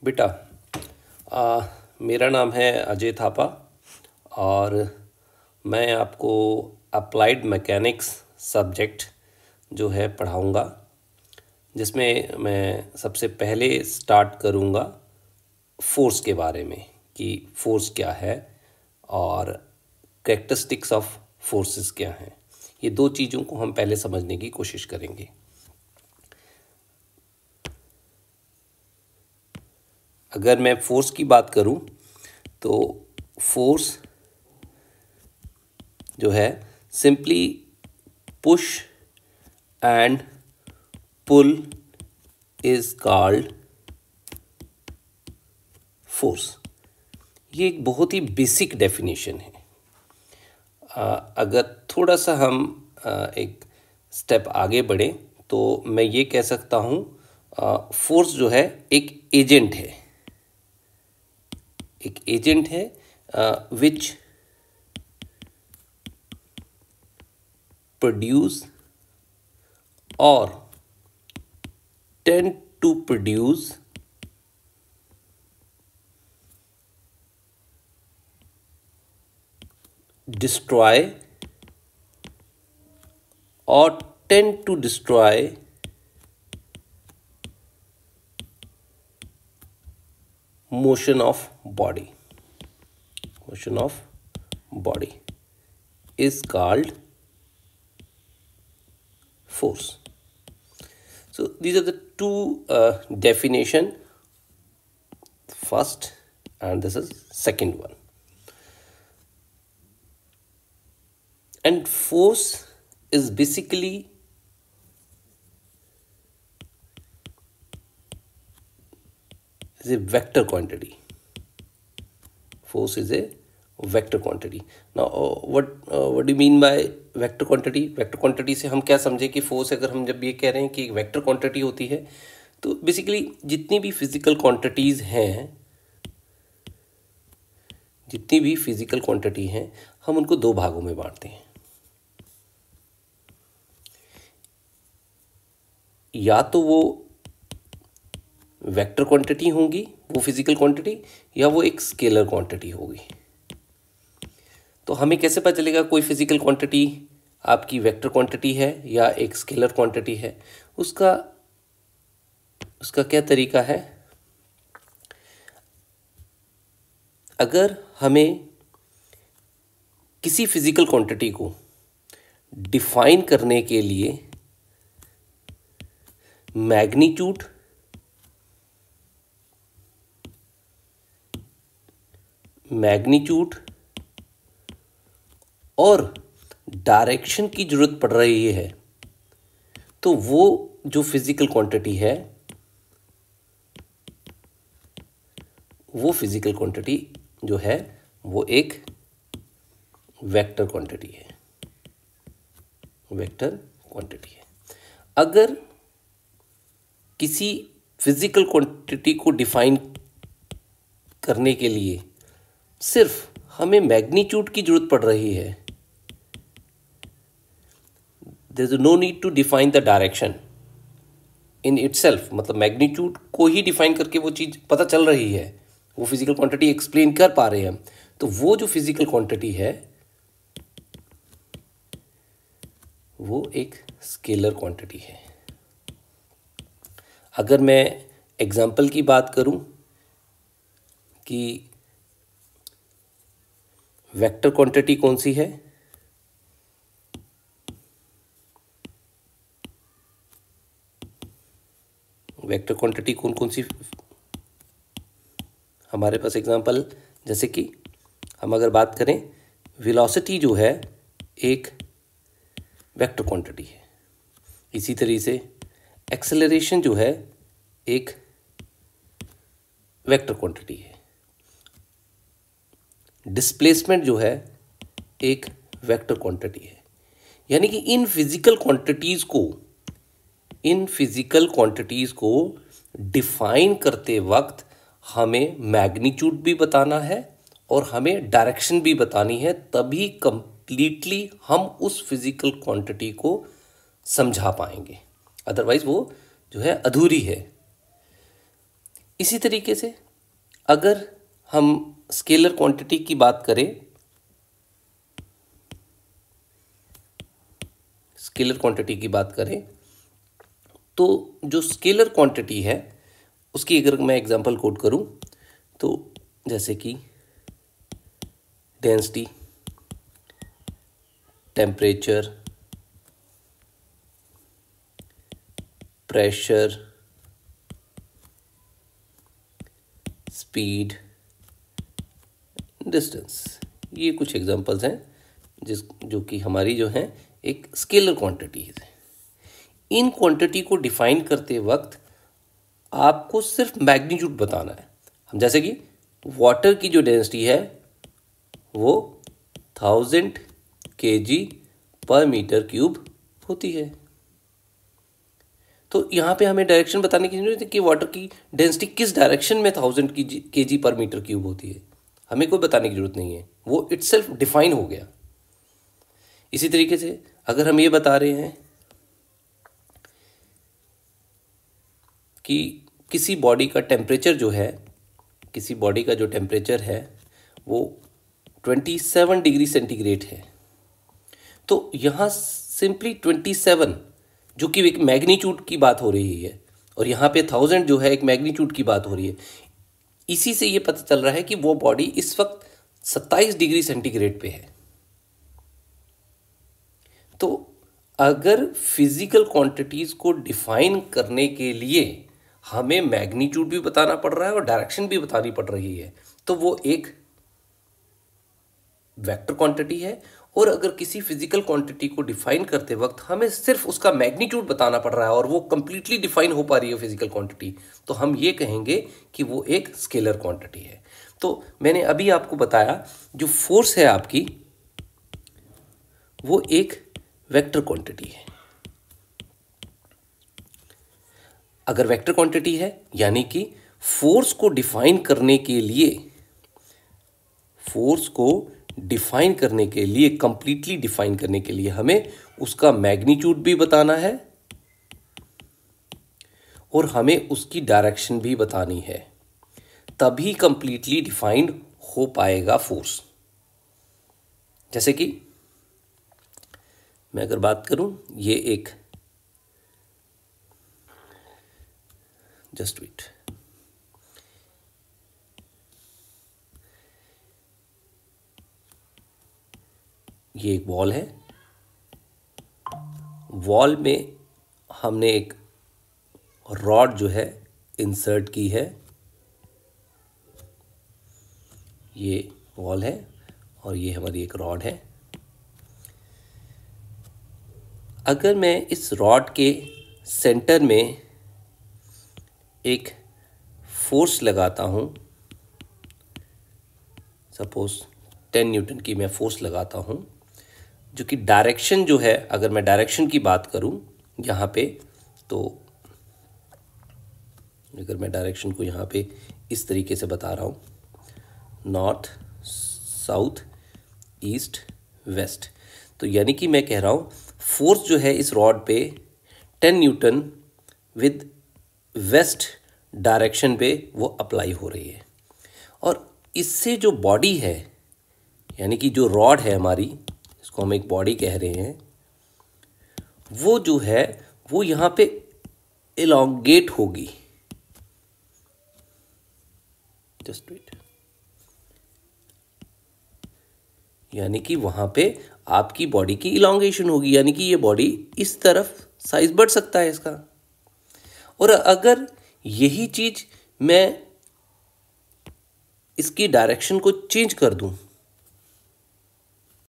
बेटा, मेरा नाम है अजय थापा और मैं आपको अप्लाइड मैकेनिक्स सब्जेक्ट जो है पढ़ाऊँगा, जिसमें मैं सबसे पहले स्टार्ट करूँगा फोर्स के बारे में कि फोर्स क्या है और कैरेक्टरिस्टिक्स ऑफ फोर्सेस क्या हैं। ये दो चीज़ों को हम पहले समझने की कोशिश करेंगे। अगर मैं फोर्स की बात करूं तो फोर्स जो है simply push and pull is called force. ये एक बहुत ही बेसिक डेफिनेशन है। अगर थोड़ा सा हम एक स्टेप आगे बढ़ें तो मैं ये कह सकता हूँ फोर्स जो है एक एजेंट है, which produce or tend to produce destroy or tend to destroy motion of body is called force. So these are the two definition, first and this is second one. And force is basically is a vector quantity. Force is a vector quantity. Now what do you mean by vector quantity? Vector quantity से हम क्या समझे कि force, अगर हम जब ये कह रहे हैं कि एक वेक्टर क्वांटिटी होती है तो बेसिकली जितनी भी फिजिकल क्वांटिटी हैं हम उनको दो भागों में बांटते हैं। या तो वो वेक्टर क्वांटिटी होंगी, वो फिजिकल क्वांटिटी, या वो एक स्केलर क्वांटिटी होगी। तो हमें कैसे पता चलेगा कोई फिजिकल क्वांटिटी आपकी वेक्टर क्वांटिटी है या एक स्केलर क्वांटिटी है? उसका क्या तरीका है? अगर हमें किसी फिजिकल क्वांटिटी को डिफाइन करने के लिए मैग्नीट्यूड और डायरेक्शन की जरूरत पड़ रही है, तो वो जो फिजिकल क्वांटिटी है, वो फिजिकल क्वांटिटी जो है वो एक वेक्टर क्वांटिटी है। अगर किसी फिजिकल क्वांटिटी को डिफाइन करने के लिए सिर्फ हमें मैग्नीट्यूड की जरूरत पड़ रही है, there is no need to define the direction in itself, मतलब मैग्नीट्यूड को ही डिफाइन करके वो चीज़ पता चल रही है, वो फिजिकल क्वांटिटी एक्सप्लेन कर पा रहे हैं हम, तो वो जो फिजिकल क्वांटिटी है वो एक स्केलर क्वांटिटी है। अगर मैं एग्जाम्पल की बात करूं कि वेक्टर क्वांटिटी कौन सी है, वेक्टर क्वांटिटी कौन सी हमारे पास एग्जांपल, जैसे कि हम अगर बात करें वेलोसिटी जो है एक वेक्टर क्वांटिटी है। इसी तरीके से एक्सेलरेशन जो है एक वेक्टर क्वांटिटी है। डिस्प्लेसमेंट जो है एक वेक्टर क्वांटिटी है। यानी कि इन फिजिकल क्वांटिटीज़ को डिफाइन करते वक्त हमें मैग्नीट्यूड भी बताना है और हमें डायरेक्शन भी बतानी है, तभी कंप्लीटली हम उस फिजिकल क्वांटिटी को समझा पाएंगे, अदरवाइज वो जो है अधूरी है। इसी तरीके से अगर हम स्केलर क्वांटिटी की बात करें, तो जो स्केलर क्वांटिटी है उसकी अगर मैं एग्जांपल कोट करूं तो जैसे कि density, temperature, pressure, speed, distance, ये कुछ एग्जांपल्स हैं जो कि हमारी जो हैं एक स्केलर क्वांटिटीज है। इन क्वांटिटी को डिफाइन करते वक्त आपको सिर्फ मैग्नीट्यूड बताना है। हम जैसे कि वाटर की जो डेंसिटी है वो 1000 kg/m³ होती है। तो यहाँ पे हमें डायरेक्शन बताने की जरूरत है कि वाटर की डेंसिटी किस डायरेक्शन में 1000 kg/m³ होती है, हमें कोई बताने की जरूरत नहीं है, वो इटसेल्फ डिफाइन हो गया। इसी तरीके से अगर हम ये बता रहे हैं कि किसी बॉडी का टेम्परेचर है वो 27 डिग्री सेंटीग्रेड है, तो यहाँ सिंपली 27 जो कि एक मैग्नीट्यूड की बात हो रही है और यहाँ पे 1000 जो है एक मैग्नीट्यूड की बात हो रही है। इसी से ये पता चल रहा है कि वो बॉडी इस वक्त 27 डिग्री सेंटीग्रेड पे है। तो अगर फिजिकल क्वांटिटीज को डिफाइन करने के लिए हमें मैग्नीट्यूड भी बताना पड़ रहा है और डायरेक्शन भी बतानी पड़ रही है, तो वो एक वेक्टर क्वांटिटी है। और अगर किसी फिजिकल क्वांटिटी को डिफाइन करते वक्त हमें सिर्फ उसका मैग्नीट्यूड बताना पड़ रहा है और वो कंप्लीटली डिफाइन हो पा रही है फिजिकल क्वांटिटी, तो हम ये कहेंगे कि वो एक स्केलर क्वांटिटी है। तो मैंने अभी आपको बताया जो फोर्स है आपकी वो एक वेक्टर क्वांटिटी है। अगर वेक्टर क्वांटिटी है यानी कि फोर्स को डिफाइन करने के लिए कंप्लीटली डिफाइन करने के लिए हमें उसका मैग्नीट्यूड भी बताना है और हमें उसकी डायरेक्शन भी बतानी है, तभी कंप्लीटली डिफाइंड हो पाएगा फोर्स। जैसे कि मैं अगर बात करूं, ये एक जस्ट वेट, ये एक वॉल है। वॉल में हमने एक रॉड जो है इंसर्ट की है, ये वॉल है और ये हमारी एक रॉड है। अगर मैं इस रॉड के सेंटर में एक फोर्स लगाता हूं, सपोज 10 न्यूटन की मैं फोर्स लगाता हूं, जो कि डायरेक्शन जो है, अगर मैं डायरेक्शन की बात करूं यहाँ पे, तो अगर मैं डायरेक्शन को यहाँ पे इस तरीके से बता रहा हूँ, नॉर्थ, साउथ, ईस्ट, वेस्ट, तो यानी कि मैं कह रहा हूँ फोर्स जो है इस रॉड पे 10 न्यूटन विद वेस्ट डायरेक्शन पे वो अप्लाई हो रही है। और इससे जो बॉडी है यानी कि जो रॉड है हमारी, इसको हम एक बॉडी कह रहे हैं, वो जो है वो यहाँ पे इलॉन्गेट होगी। जस्ट वेट, यानी कि वहां पे आपकी बॉडी की इलॉन्गेशन होगी, यानी कि ये बॉडी इस तरफ साइज बढ़ सकता है इसका। और अगर यही चीज मैं इसकी डायरेक्शन को चेंज कर दूं,